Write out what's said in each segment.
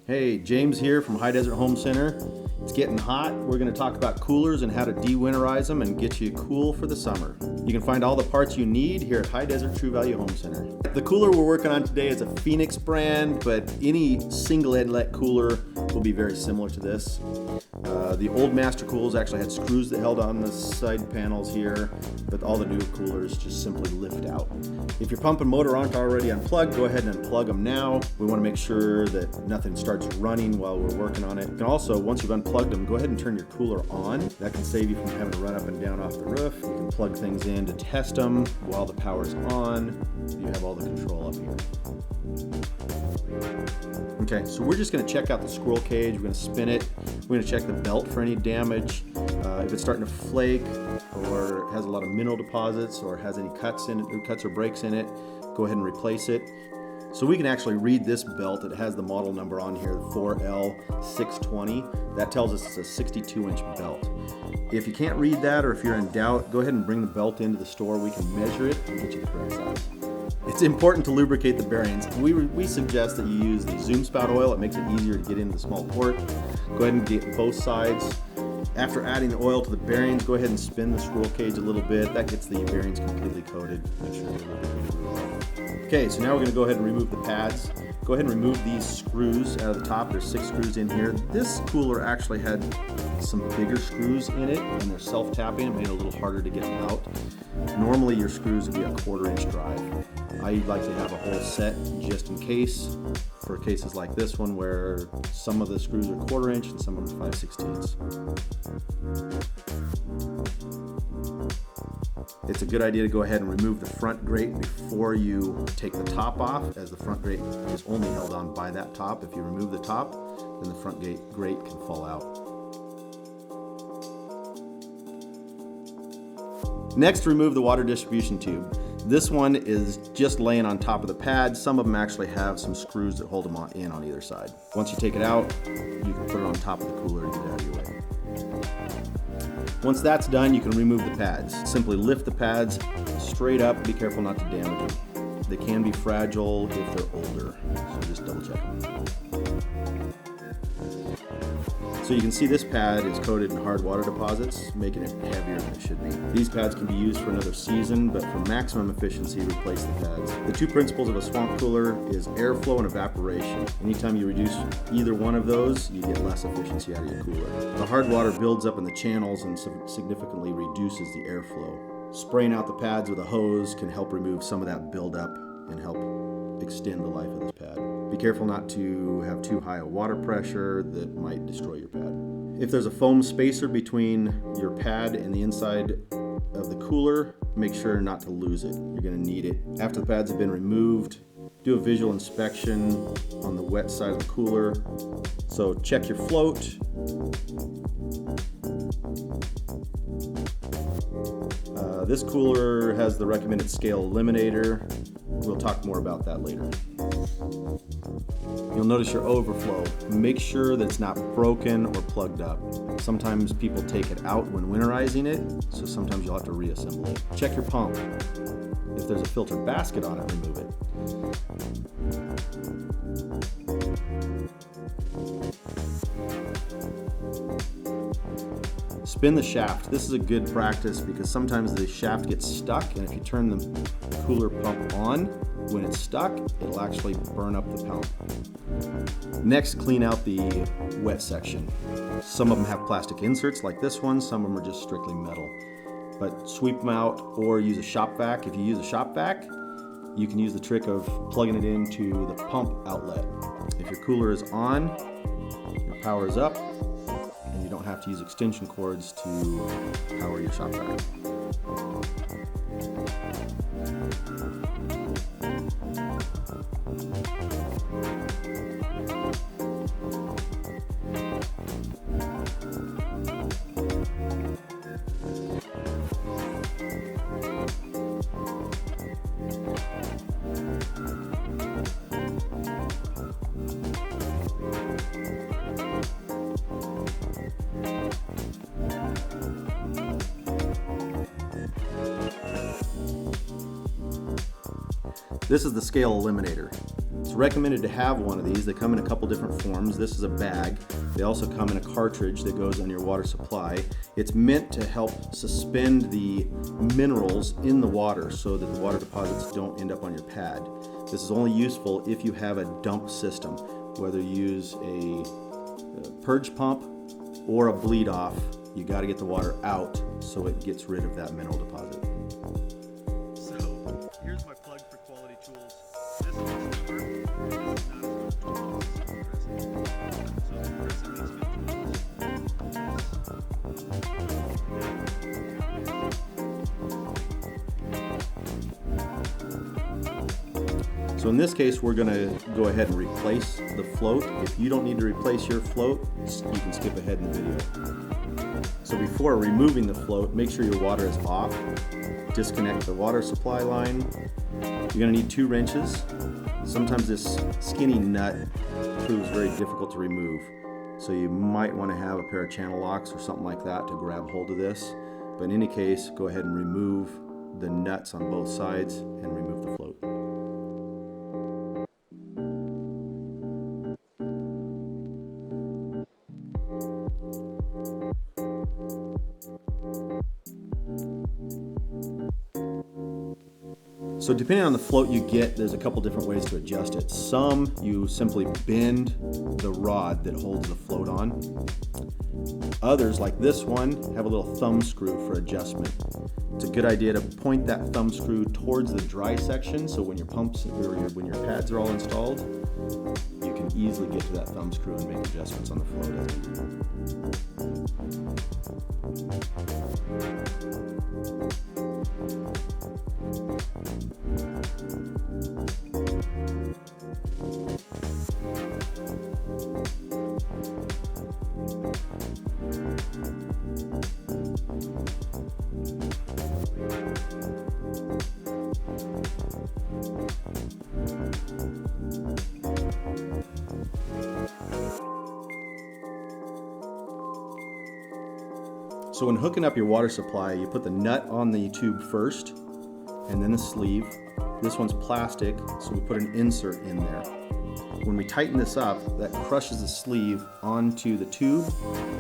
Hey, James here from High Desert Home Center. It's getting hot. We're going to talk about coolers and how to de-winterize them and get you cool for the summer. You can find all the parts you need here at High Desert True Value Home Center. The cooler we're working on today is a Phoenix brand, but any single inlet cooler will be very similar to this. The old MasterCools actually had screws that held on the side panels here, but all the new coolers just simply lift out. If your pump and motor aren't already unplugged, go ahead and unplug them now. We want to make sure that nothing starts running while we're working on it. And also, once you've unplugged them, go ahead and turn your cooler on. That can save you from having to run up and down off the roof. You can plug things in to test them while the power's on. You have all the control up here. Okay, so we're just going to check out the squirrel cage. We're going to spin it. We're going to check the belt for any damage. If it's starting to flake or has a lot of mineral deposits or has any cuts in it, cuts or breaks in it, go ahead and replace it. So we can actually read this belt. It has the model number on here, 4L620. That tells us it's a 62-inch belt. If you can't read that or if you're in doubt, go ahead and bring the belt into the store. We can measure it and get you the correct size. It's important to lubricate the bearings. We suggest that you use the zoom spout oil. It makes it easier to get into the small port. Go ahead and get both sides. After adding the oil to the bearings, go ahead and spin the squirrel cage a little bit. That gets the bearings completely coated. Make sure they're lubricated really well. Okay, so now we're going to go ahead and remove the pads. Go ahead and remove these screws out of the top. There's 6 screws in here. This cooler actually had some bigger screws in it, and they're self-tapping. It made it a little harder to get them out. Normally your screws would be a 1/4-inch drive. I like to have a whole set just in case, for cases like this one where some of the screws are 1/4-inch and some of them are 5/16. It's a good idea to go ahead and remove the front grate before you take the top off, as the front grate is only held on by that top. If you remove the top, then the front grate can fall out. Next, remove the water distribution tube. This one is just laying on top of the pad. Some of them actually have some screws that hold them in on either side. Once you take it out, you can put it on top of the cooler and get it out of your way. Once that's done, you can remove the pads. Simply lift the pads straight up. Be careful not to damage them. They can be fragile if they're older, so just double check them. So you can see this pad is coated in hard water deposits, making it heavier than it should be. These pads can be used for another season, but for maximum efficiency, replace the pads. The 2 principles of a swamp cooler is airflow and evaporation. Anytime you reduce either one of those, you get less efficiency out of your cooler. The hard water builds up in the channels and significantly reduces the airflow. Spraying out the pads with a hose can help remove some of that buildup and help extend the life of this pad. Be careful not to have too high a water pressure that might destroy your pad. If there's a foam spacer between your pad and the inside of the cooler, make sure not to lose it. You're going to need it. After the pads have been removed, do a visual inspection on the wet side of the cooler. So check your float. This cooler has the recommended scale eliminator. We'll talk more about that later. You'll notice your overflow. Make sure that it's not broken or plugged up. Sometimes people take it out when winterizing it, so sometimes you'll have to reassemble it. Check your pump. If there's a filter basket on it, remove it. Spin the shaft. This is a good practice because sometimes the shaft gets stuck, and if you turn the cooler pump on, when it's stuck, it'll actually burn up the pump. Next, clean out the wet section. Some of them have plastic inserts like this one, some of them are just strictly metal. But sweep them out or use a shop vac. If you use a shop vac, you can use the trick of plugging it into the pump outlet. If your cooler is on, your power is up, and you don't have to use extension cords to power your shop vac. This is the scale eliminator. It's recommended to have one of these. They come in a couple different forms. This is a bag. They also come in a cartridge that goes on your water supply. It's meant to help suspend the minerals in the water so that the water deposits don't end up on your pad. This is only useful if you have a dump system, whether you use a purge pump or a bleed off. You got to get the water out so it gets rid of that mineral deposit. So here's my plug for quality tools. This is a scooper. This is not a tool. This is a compressor. So the compressor needs So in this case, we're going to go ahead and replace the float. If you don't need to replace your float, you can skip ahead in the video. So before removing the float, make sure your water is off. Disconnect the water supply line. You're going to need 2 wrenches. Sometimes this skinny nut proves very difficult to remove. So you might want to have a pair of channel locks or something like that to grab hold of this. But in any case, go ahead and remove the nuts on both sides and remove the float. So depending on the float you get, there's a couple different ways to adjust it. Some, you simply bend the rod that holds the float on. Others, like this one, have a little thumb screw for adjustment. It's a good idea to point that thumb screw towards the dry section, so when your pumps or when your pads are all installed, you can easily get to that thumb screw and make adjustments on the float. So when hooking up your water supply, you put the nut on the tube first, and then the sleeve. This one's plastic, so we put an insert in there. When we tighten this up, that crushes the sleeve onto the tube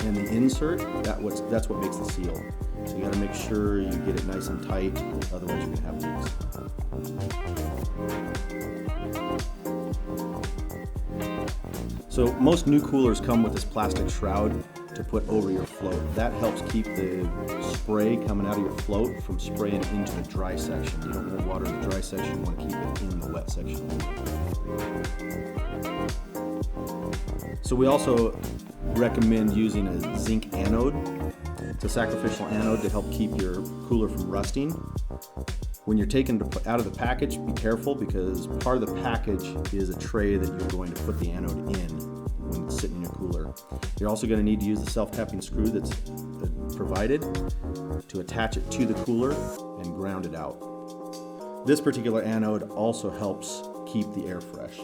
and the insert. That's what makes the seal. So you gotta make sure you get it nice and tight, otherwise you're gonna have leaks. So most new coolers come with this plastic shroud to put over your float. That helps keep the spray coming out of your float from spraying into the dry section. You don't want water in the dry section, you want to keep it in the wet section. So we also recommend using a zinc anode. It's a sacrificial anode to help keep your cooler from rusting. When you're taking it out of the package, be careful, because part of the package is a tray that you're going to put the anode in when it's sitting in your cooler. You're also going to need to use the self-tapping screw that's provided to attach it to the cooler and ground it out. This particular anode also helps keep the air fresh.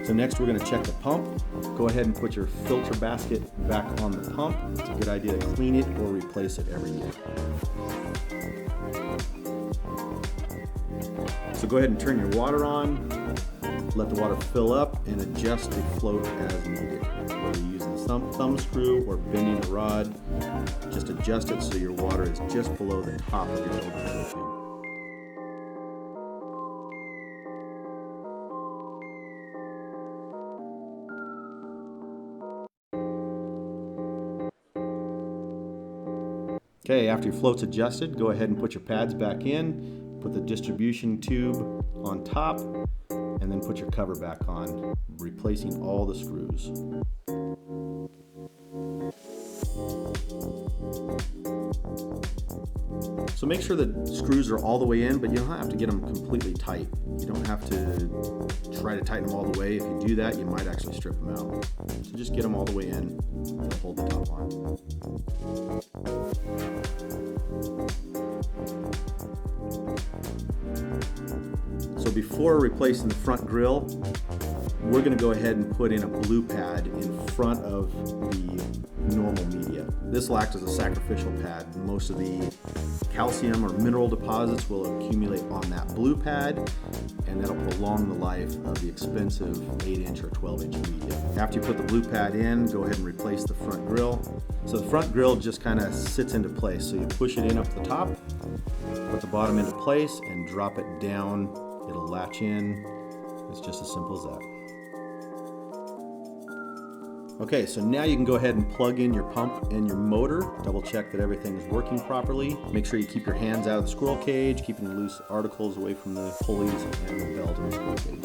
So next we're going to check the pump. Go ahead and put your filter basket back on the pump. It's a good idea to clean it or replace it every year. So go ahead and turn your water on, let the water fill up, and adjust the float as needed. Whether you're using the thumb screw or bending the rod, just adjust it so your water is just below the top of your overflow tube. Okay, after your float's adjusted, go ahead and put your pads back in, put the distribution tube on top, and then put your cover back on, replacing all the screws. So make sure the screws are all the way in, but you don't have to get them completely tight. You don't have to try to tighten them all the way. If you do that, you might actually strip them out. So just get them all the way in and hold the top on. So before replacing the front grille, we're going to go ahead and put in a blue pad in front of the normal media. This will act as a sacrificial pad. Most of the calcium or mineral deposits will accumulate on that blue pad, and that'll prolong the life of the expensive 8-inch or 12-inch media. After you put the blue pad in, go ahead and replace the front grille. So the front grille just kind of sits into place. So you push it in up the top, put the bottom into place, and drop it down. It'll latch in. It's just as simple as that. Okay, so now you can go ahead and plug in your pump and your motor. Double check that everything is working properly. Make sure you keep your hands out of the squirrel cage, keeping the loose articles away from the pulleys and the belt in the squirrel cage.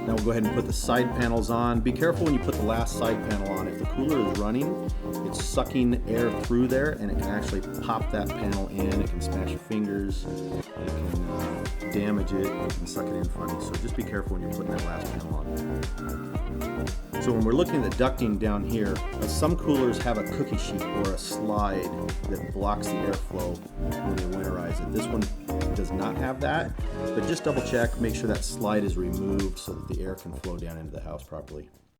Now we'll go ahead and put the side panels on. Be careful when you put the last side panel on. If the cooler is running, it's sucking air through there, and it can actually pop that panel in. It can smash your fingers, it can damage it, it can suck it in funny. So just be careful when you're putting that last panel on. So when we're looking at the ducting down here, some coolers have a cookie sheet or a slide that blocks the airflow when they winterize it. This one does not have that, but just double check, make sure that slide is removed so that the air can flow down into the house properly.